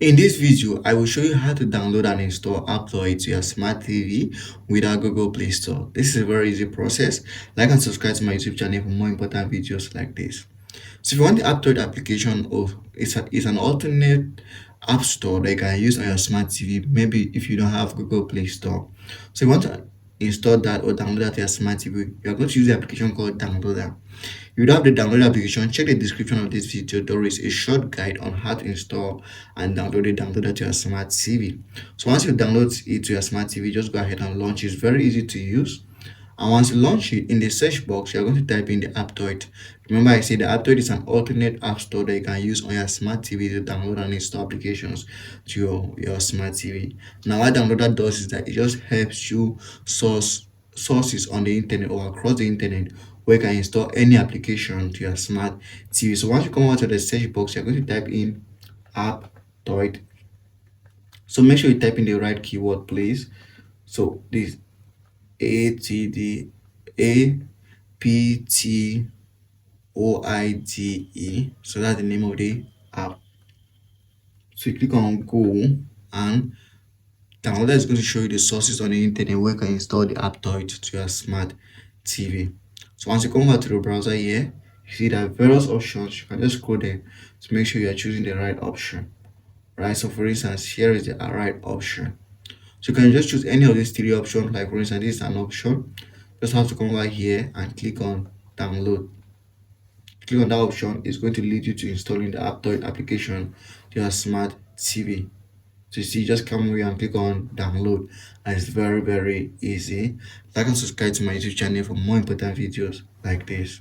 In this video, I will show you how to download and install Aptoide to your smart TV without Google Play Store. This is a very easy process. Like and subscribe to my YouTube channel for more important videos like this. So if you want the Aptoide application, it's an alternate app store that you can use on your smart TV, maybe if you don't have Google Play Store. So you want to install that or download that to your smart TV, you're going to use the application called Downloader. If you don't have the download application, check the description of this video. There is a short guide on how to install and download the downloader to your smart TV. So once you download it to your smart TV, just go ahead and launch it. It's very easy to use. And once you launch it, in the search box, you're going to type in the Aptoide. Remember, I said the Aptoide is an alternate app store that you can use on your smart TV to download and install applications to your smart TV. Now, what Downloader does is that it just helps you sources on the internet or across the internet where you can install any application to your smart TV. So once you come out to the search box, you're going to type in Aptoide. So make sure you type in the right keyword, please. So this Aptoide. So that's the name of the app. So you click on go, and downloader is going to show you the sources on the internet where you can install the Aptoide to your smart TV. So once you come over to the browser here, you see there are various options. You can just scroll there to make sure you are choosing the right option. Right. So for instance, here is the right option. So you can just choose any of these three options. Like for instance, this is an option. Just have to come over here and click on download. Click on that option. It's going to lead you to installing the Aptoide application to your smart TV. So you see, just come over and click on download, and it's very easy. Like and subscribe to my YouTube channel for more important videos like this.